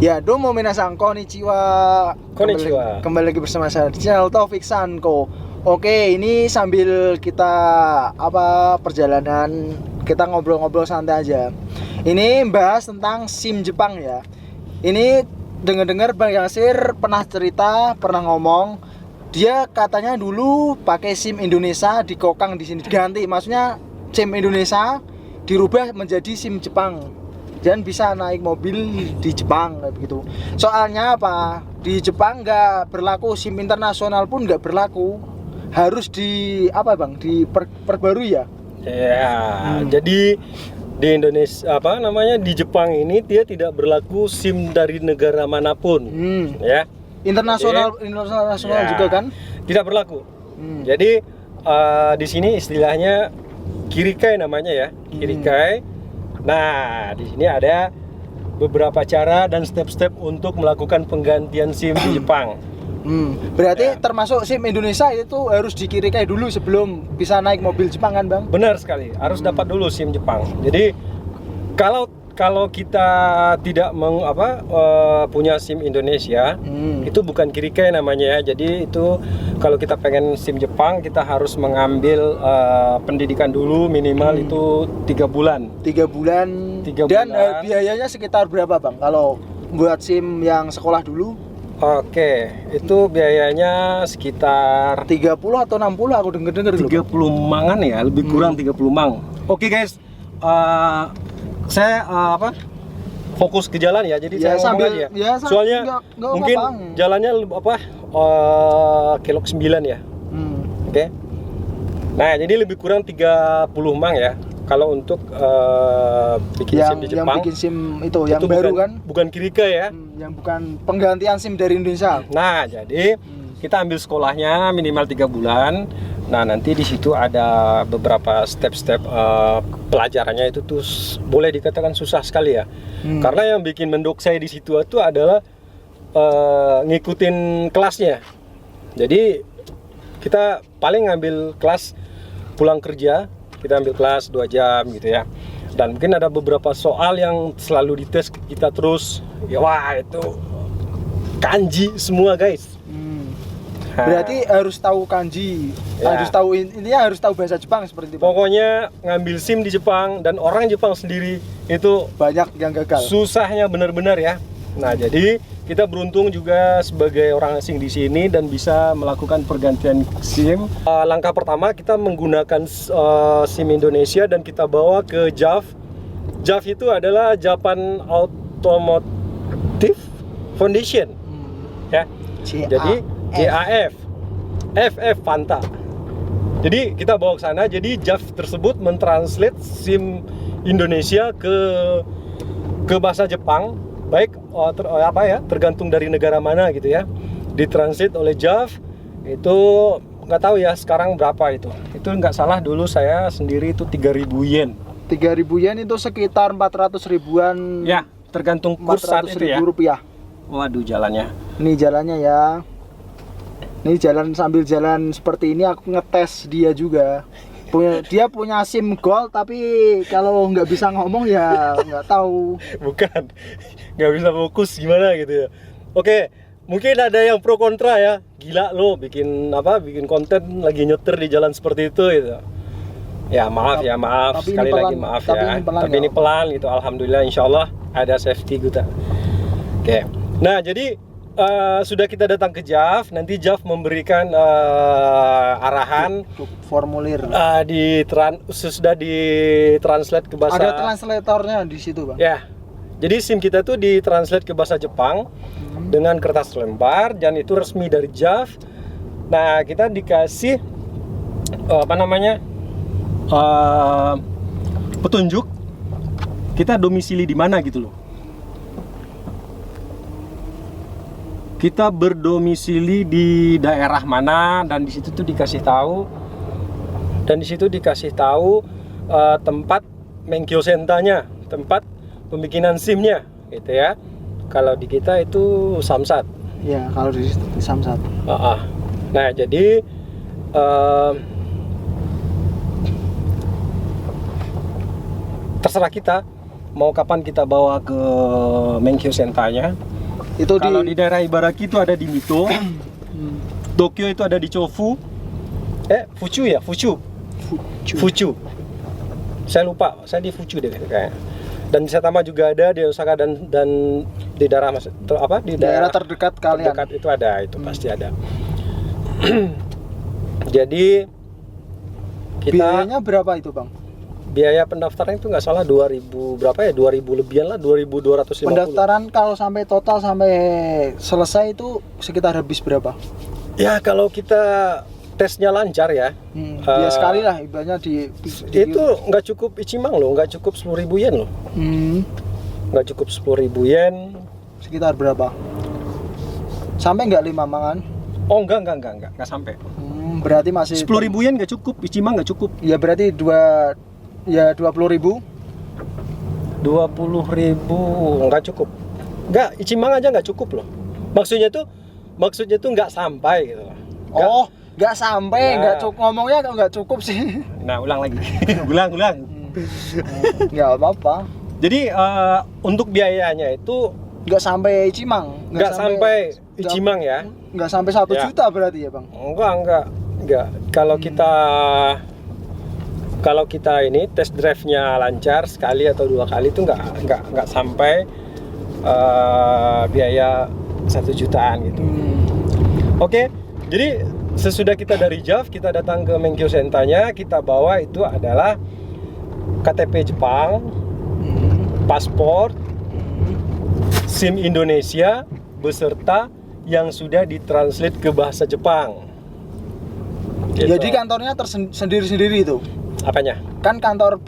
Ya, domo minasan konnichiwa. Konnichiwa. Kembali lagi bersama saya di channel Taufik Sanko. Oke, ini sambil kita perjalanan, kita ngobrol-ngobrol santai aja. Ini bahas tentang SIM Jepang ya. Ini dengar-dengar Bang Yasir pernah cerita, pernah ngomong dia katanya dulu pakai SIM Indonesia dikokang di sini diganti, maksudnya SIM Indonesia dirubah menjadi SIM Jepang. Dan bisa naik mobil di Jepang kayak begitu. Soalnya apa? Di Jepang nggak berlaku SIM internasional pun nggak berlaku. Harus diperbarui ya. Ya, jadi di Indonesia di Jepang ini dia tidak berlaku SIM dari negara manapun, ya. Internasional Ya, juga kan? Tidak berlaku. Jadi di sini istilahnya kirikai namanya ya, kirikai. Nah, di sini ada beberapa cara dan step-step untuk melakukan penggantian SIM di Jepang. Berarti termasuk SIM Indonesia itu harus dikirikai dulu sebelum bisa naik mobil Jepang kan, Bang? Benar sekali, harus dapat dulu SIM Jepang. Jadi kalau kita tidak punya SIM Indonesia, itu bukan kirikai namanya ya. Jadi itu kalau kita pengen SIM Jepang, kita harus mengambil pendidikan dulu minimal itu 3 bulan. 3 bulan. Dan biayanya sekitar berapa, Bang? Kalau buat SIM yang sekolah dulu? Oke, itu biayanya sekitar 30 atau 60 aku denger 30 mangan ya, lebih kurang 30 mang. Oke guys, saya fokus ke jalan ya, jadi ya, saya ngomong aja. Ya, soalnya nggak mungkin apa-apa. jalannya kilok 9 ya. Oke. Nah, jadi lebih kurang 30 mang ya. Kalau untuk bikin SIM di Jepang. Yang bikin SIM itu yang baru kan? Bukan kirikai ya. Yang bukan penggantian SIM dari Indonesia. Nah, jadi kita ambil sekolahnya minimal 3 bulan. Nah, nanti di situ ada beberapa step-step pelajarannya itu tuh boleh dikatakan susah sekali ya. Karena yang bikin mendok saya di situ itu adalah ngikutin kelasnya. Jadi kita paling ngambil kelas pulang kerja, kita ambil kelas 2 jam gitu ya. Dan mungkin ada beberapa soal yang selalu dites kita terus. Ya wah, itu kanji semua, guys. Berarti harus tahu kanji, harus tahu intinya harus tahu bahasa Jepang seperti itu. Pokoknya ngambil SIM di Jepang dan orang Jepang sendiri itu banyak yang gagal. Susahnya benar-benar ya. Nah, jadi kita beruntung juga sebagai orang asing di sini dan bisa melakukan pergantian SIM. Langkah pertama kita menggunakan SIM Indonesia dan kita bawa ke JAF. JAF itu adalah Japan Automotive Foundation. Ya. Jadi JAF, FF Fanta. Jadi kita bawa ke sana. Jadi JAF tersebut mentranslate SIM Indonesia ke bahasa Jepang, baik tergantung dari negara mana gitu ya. Ditranslate oleh JAF itu nggak tahu ya sekarang berapa itu. Itu nggak salah dulu saya sendiri itu 3.000 yen. 3.000 yen itu sekitar 400 ribuan. Ya, tergantung kurs saat itu ya. Rupiah. Waduh, jalannya. Ini jalannya ya. Ini jalan sambil jalan seperti ini aku ngetes dia juga. Dia punya SIM Gold tapi kalau nggak bisa ngomong ya nggak tahu. Bukan, nggak bisa fokus gimana gitu ya. Oke, mungkin ada yang pro kontra ya. Gila lo bikin konten lagi nyetir di jalan seperti itu gitu. Ya maaf tapi sekali lagi maaf ya. Tapi ini pelan gitu. Alhamdulillah, insyaallah ada safety gitu. Oke. Nah, jadi sudah kita datang ke JAF, nanti JAF memberikan arahan formulir sudah ditranslate ke bahasa. Ada translatornya di situ, Bang. Ya. Jadi SIM kita tuh ditranslate ke bahasa Jepang dengan kertas lembar dan itu resmi dari JAF. Nah, kita dikasih petunjuk kita domisili di mana gitu loh. Kita berdomisili di daerah mana dan di situ tuh dikasih tahu tempat Menkyo Sentanya, tempat pembikinan SIM-nya gitu ya. Kalau di kita itu Samsat. Ya, kalau di Samsat. Nah, jadi terserah kita mau kapan kita bawa ke Menkyo Sentanya. Itu Kalau di daerah Ibaraki itu ada di Mito. Tokyo itu ada di Chofu. Fuchu ya, Fuchu. Fuchu. Saya lupa, saya di Fuchu deh kayaknya. Dan di Saitama juga ada, di Osaka dan di daerah di daerah terdekat kalian. Terdekat itu ada, itu pasti ada. Jadi kita biayanya berapa itu, Bang? Biaya pendaftaran itu nggak salah 2000 berapa ya? 2000 lebian lah, 2250. Pendaftaran kalau sampai total sampai selesai itu sekitar habis berapa? Ya kalau kita tesnya lancar ya. Ya sekali lah ibaratnya di itu nggak cukup Ichimang loh, nggak cukup 10.000 yen loh. Nggak cukup 10.000 yen. Sekitar berapa? Sampai nggak 5 mangan? Oh enggak sampai. Berarti masih 10.000 yen nggak cukup, Ichimang nggak cukup. Ya berarti 20.000. 20.000 nggak cukup. Nggak, Ichimang aja nggak cukup loh. Maksudnya tuh nggak sampai gitu. Nggak sampai, nggak cukup, ngomongnya nggak cukup sih. Nah, ulang lagi. ulang. Nggak apa-apa. Jadi untuk biayanya itu nggak sampai Ichimang. Nggak sampai Ichimang ya. Nggak sampai 1 juta berarti ya, Bang? Enggak. Kalau kita ini test drive-nya lancar sekali atau 2 kali itu nggak sampai biaya 1 jutaan gitu. Oke, jadi sesudah kita dari JAV, kita datang ke Menkyo Sentanya, kita bawa itu adalah KTP Jepang, paspor, SIM Indonesia, beserta yang sudah ditranslate ke bahasa Jepang. Gitu. Jadi kantornya tersendiri-sendiri itu? Apanya? Kan kantor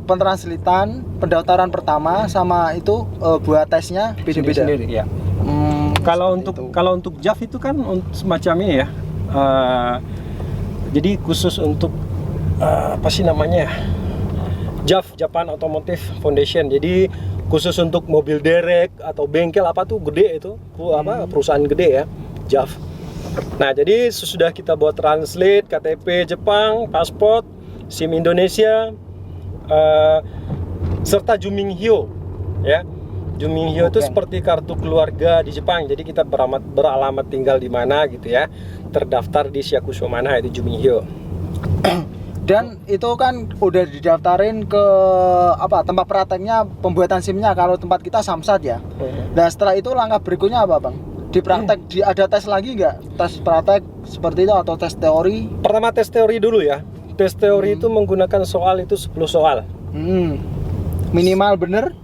pentranslitan, pendaftaran pertama sama itu buat tesnya beda-beda. Sendiri, ya. Kalau untuk JAV itu kan semacam ini ya. Jadi khusus untuk apa sih namanya? JAV, Japan Automotive Foundation. Jadi khusus untuk mobil derek atau bengkel apa tuh gede itu, perusahaan gede ya, JAV. Nah, jadi sesudah kita buat translate KTP Jepang, paspor, SIM Indonesia, serta Jumingyo ya. Jumingyo itu seperti kartu keluarga di Jepang. Jadi kita beralamat tinggal di mana gitu ya. Terdaftar di Shakusho mana itu Jumingyo. Dan itu kan udah didaftarin ke tempat prakteknya pembuatan SIM-nya kalau tempat kita Samsat ya. Nah, setelah itu langkah berikutnya apa, Bang? Di praktek ada tes lagi nggak? Tes praktek seperti itu atau tes teori? Pertama tes teori dulu ya. Tes teori itu menggunakan soal itu 10 soal. Minimal bener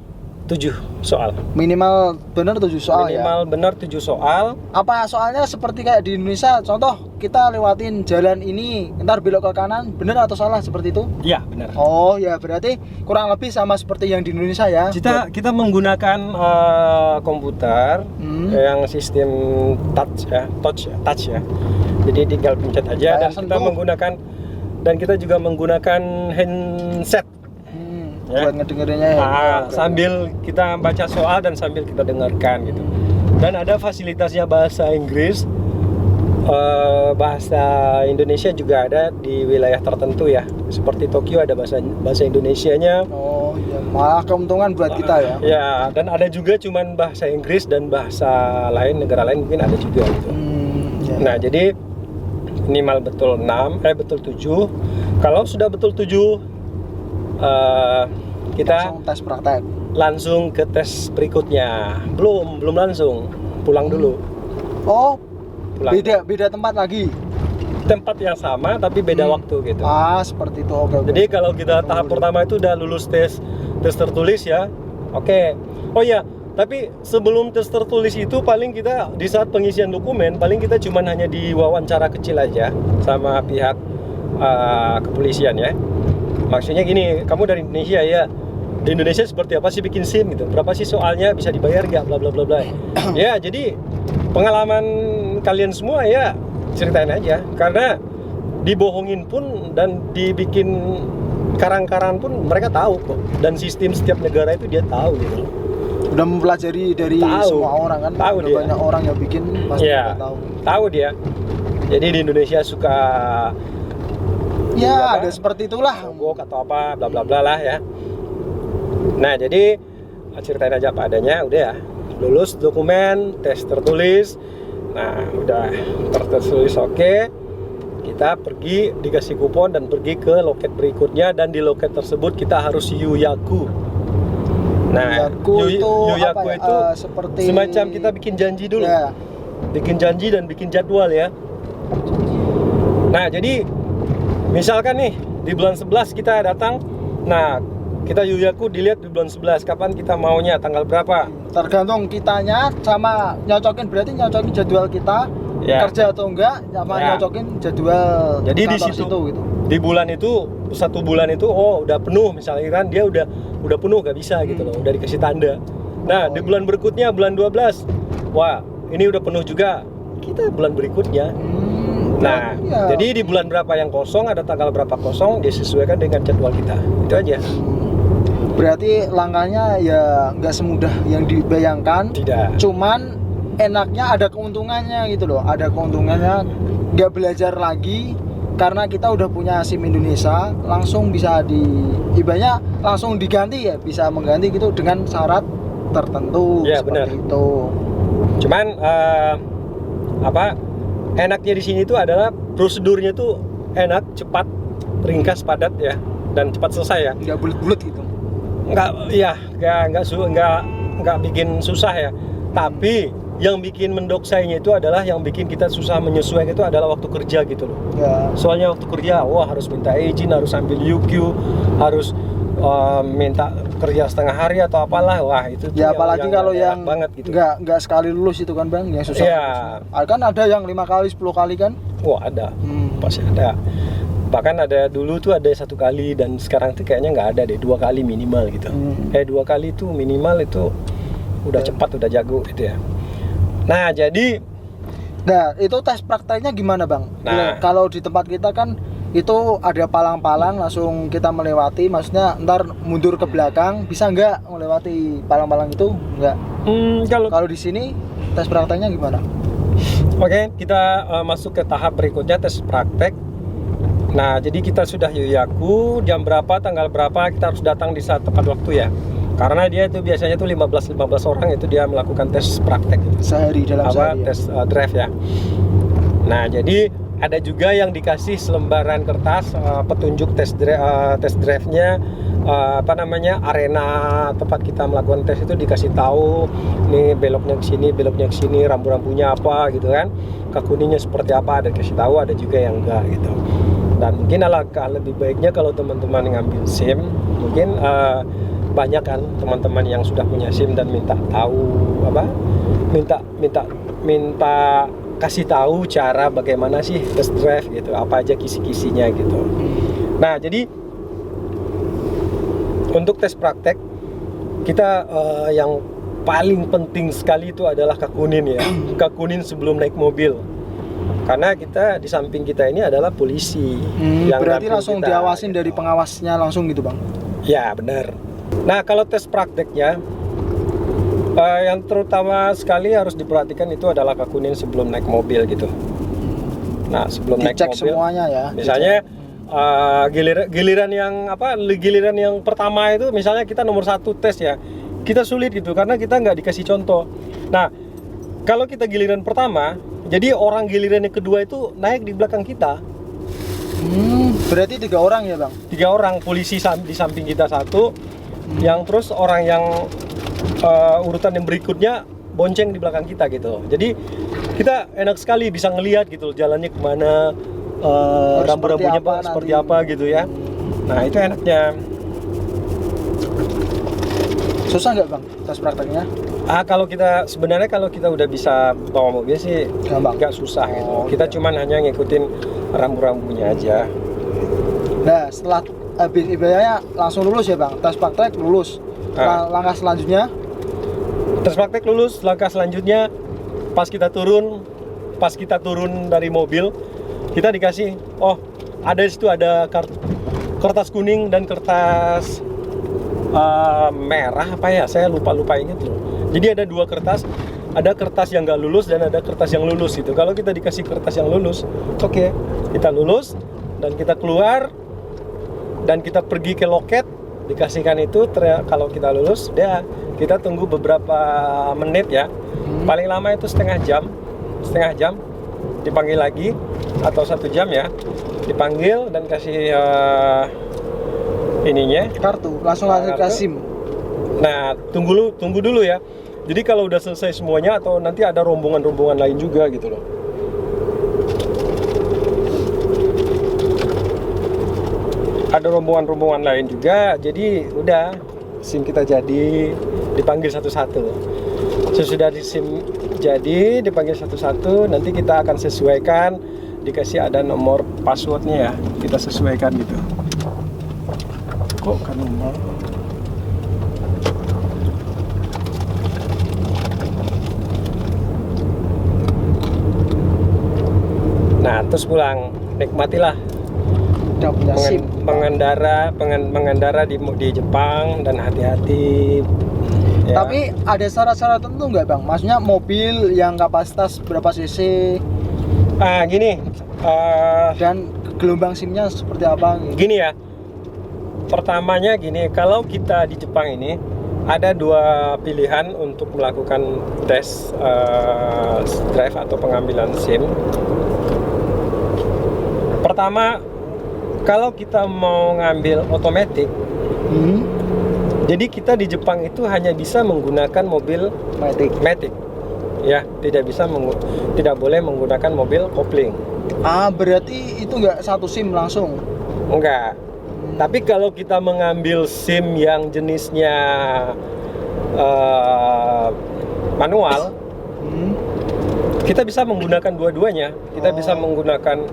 7 soal. Minimal bener 7 soal. Minimal bener 7 soal. Apa soalnya seperti kayak di Indonesia? Contoh kita lewatin jalan ini, ntar belok ke kanan, bener atau salah seperti itu? Iya, benar. Oh ya, berarti kurang lebih sama seperti yang di Indonesia ya. Kita menggunakan komputer yang sistem touch ya. Jadi tinggal pencet aja dan kita juga menggunakan handset. Buat ngedengerinnya ya. Sambil kita baca soal dan sambil kita dengarkan gitu. Dan ada fasilitasnya bahasa Inggris, bahasa Indonesia juga ada di wilayah tertentu ya. Seperti Tokyo ada bahasa Indonesianya. Oh ya, malah keuntungan buat kita ya. Ya, dan ada juga cuman bahasa Inggris dan bahasa lain, negara lain mungkin ada juga gitu. Nah, jadi minimal betul 7. Kalau sudah betul 7, kita langsung tes praktek. Langsung ke tes berikutnya. Belum langsung. Pulang dulu. Oh, pulang. Beda tempat lagi. Tempat yang sama tapi beda waktu gitu. Seperti itu. Oke. Jadi kalau kita tahap pertama itu udah lulus tes tertulis ya. Oke. Oh ya, tapi sebelum tes tertulis itu paling kita di saat pengisian dokumen paling kita cuman hanya diwawancara kecil aja sama pihak kepolisian ya. Maksudnya gini, kamu dari Indonesia ya. Di Indonesia seperti apa sih bikin SIM gitu? Berapa sih soalnya, bisa dibayar nggak? Bla bla bla bla. Ya, jadi pengalaman kalian semua ya ceritain aja. Karena dibohongin pun dan dibikin karang-karang pun mereka tahu kok. Dan sistem setiap negara itu dia tahu gitu. Udah mempelajari dari semua orang kan. Tahu dia. Banyak orang yang bikin pasti tahu. Tahu dia. Jadi di Indonesia suka ya ada seperti itulah mogok atau apa bla bla bla lah ya. Nah, jadi ceritain aja apa adanya, udah ya. Lulus dokumen, tes tertulis. Nah, udah tertulis oke. Kita pergi, dikasih kupon dan pergi ke loket berikutnya, dan di loket tersebut kita harus yuyaku. Nah, yuyaku ya? itu Seperti semacam kita bikin janji dulu. Ya. Bikin janji dan bikin jadwal ya. Nah, jadi misalkan nih di bulan 11 kita datang. Nah, kita yuyaku dilihat di bulan 11 kapan kita maunya, tanggal berapa. Tergantung kitanya sama nyocokin, berarti nyocokin jadwal kita Ya. kerja atau enggak, sama Ya. nyocokin jadwal Jadi di kantor situ gitu. di bulan itu, 1 bulan itu udah penuh misalnya kan, dia udah penuh gak bisa gitu loh, udah dikasih tanda. Nah, di bulan berikutnya bulan 12, wah ini udah penuh juga, kita bulan berikutnya. Nah, ya. jadi di bulan berapa yang kosong, ada tanggal berapa kosong, disesuaikan dengan jadwal kita. Itu aja. Berarti langkahnya ya nggak semudah yang dibayangkan. Tidak. Cuman enaknya ada keuntungannya gitu loh, ada keuntungannya, nggak belajar lagi karena kita udah punya SIM Indonesia, langsung bisa ibaratnya langsung diganti ya, bisa mengganti gitu dengan syarat tertentu. Ya, seperti benar. itu. Cuman enaknya di sini tuh adalah prosedurnya tuh enak, cepat, ringkas, padat ya, dan cepat selesai ya. Nggak bulet-bulet gitu. Nggak bikin susah ya. Tapi yang bikin mendoksainya itu adalah, yang bikin kita susah menyesuaikan itu adalah waktu kerja gitu loh. Ya. Soalnya waktu kerja, harus minta izin, harus ambil UQ, harus minta kerja setengah hari atau apalah. Wah, itu tuh Ya apalagi kalau enak yang banget gitu. nggak sekali lulus itu kan Bang, yang susah. Iya. Kan ada yang 5 kali 10 kali kan. Wah, ada. Pasti ada. Bahkan ada dulu tuh ada 1 kali, dan sekarang tuh kayaknya nggak ada deh, 2 kali minimal gitu. 2 kali itu minimal, itu udah cepat, udah jago gitu ya. Nah, jadi itu tes prakteknya gimana Bang? Nah. Kalau di tempat kita kan itu ada palang-palang, langsung kita melewati, maksudnya ntar mundur ke belakang, bisa nggak melewati palang-palang itu? Nggak. Kalau di sini tes prakteknya gimana? Oke, kita masuk ke tahap berikutnya, tes praktek. Nah, jadi kita sudah yuyaku, jam berapa, tanggal berapa, kita harus datang di saat tepat waktu ya. Karena dia itu biasanya tuh 15 orang itu dia melakukan tes praktek gitu. Sehari dalam sehari. Tes drive ya. Nah, jadi ada juga yang dikasih selembaran kertas petunjuk tes drive-nya, arena tempat kita melakukan tes itu dikasih tahu, nih beloknya ke sini, rambu-rambunya apa gitu kan. Kekuningnya seperti apa, ada dikasih tahu, ada juga yang enggak gitu. Dan mungkin alangkah lebih baiknya kalau teman-teman ngambil SIM, mungkin banyak kan teman-teman yang sudah punya SIM dan minta tahu minta kasih tahu cara bagaimana sih test drive gitu, apa aja kisi-kisinya gitu. Nah, jadi untuk tes praktek kita yang paling penting sekali itu adalah kakunin ya. Kakunin sebelum naik mobil. Karena kita di samping kita ini adalah polisi. Yang berarti langsung kita, diawasin gitu. dari pengawasnya langsung gitu Bang? Ya, benar. Nah, kalau tes prakteknya yang terutama sekali harus diperhatikan itu adalah kakunin sebelum naik mobil gitu. Nah, sebelum naik Dicek mobil semuanya ya. misalnya giliran yang pertama itu, misalnya kita nomor 1 tes ya, kita sulit gitu karena kita nggak dikasih contoh. Nah, kalau kita giliran pertama, jadi orang giliran yang kedua itu naik di belakang kita. Berarti 3 orang ya Bang? 3 orang, polisi di samping kita 1, yang terus orang yang urutan yang berikutnya bonceng di belakang kita gitu. Jadi kita enak sekali bisa ngelihat gitu jalannya kemana, rambu-rambunya seperti apa gitu ya. Nah, itu enaknya. Susah nggak Bang tes prakteknya? Kalau kita udah bisa bawa mobil sih nggak susah gitu. Kita cuman hanya ngikutin rambu-rambunya aja. Nah, setelah habis ibaratnya langsung lulus ya Bang, tes praktek lulus. Langkah selanjutnya? Tes praktek lulus, langkah selanjutnya pas kita turun dari mobil, kita dikasih, ada di situ ada kertas kuning dan kertas merah apa ya, saya lupa ingat loh. Jadi ada 2 kertas, ada kertas yang nggak lulus dan ada kertas yang lulus gitu. Kalau kita dikasih kertas yang lulus, kita lulus dan kita keluar dan kita pergi ke loket. dikasihkan itu kalau kita lulus, udah kita tunggu beberapa menit ya. Paling lama itu setengah jam dipanggil lagi, atau 1 jam ya, dipanggil dan kasih ininya Kartu, langsung ke kartu. SIM. Nah, tunggu dulu ya. Jadi kalau udah selesai semuanya, atau nanti ada rombongan-rombongan lain juga gitu loh. Ada rombongan-rombongan lain juga, jadi udah SIM kita jadi, dipanggil satu-satu. Sesudah di SIM jadi, dipanggil satu-satu, nanti kita akan sesuaikan, dikasih ada nomor passwordnya ya, kita sesuaikan gitu. Kok kan nomor? Nah, terus pulang, nikmatilah Udah punya SIM. mengendara di Jepang, dan hati-hati. Ya. Tapi ada syarat-syarat tertentu nggak bang? Maksudnya mobil yang kapasitas berapa cc Gini, dan gelombang SIM-nya seperti apa? Gitu. gini ya. Pertamanya gini, kalau kita di Jepang ini ada 2 pilihan untuk melakukan tes drive atau pengambilan SIM. Pertama, kalau kita mau ngambil otomatis, jadi kita di Jepang itu hanya bisa menggunakan mobil matic, ya, tidak boleh menggunakan mobil kopling. Berarti itu nggak satu SIM langsung? Enggak. Tapi kalau kita mengambil SIM yang jenisnya manual, kita bisa menggunakan dua-duanya. Kita bisa menggunakan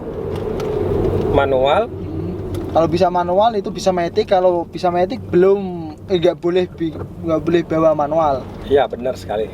manual. Kalau bisa manual itu bisa matic, kalau bisa matic belum nggak boleh bawa manual. Iya, benar sekali.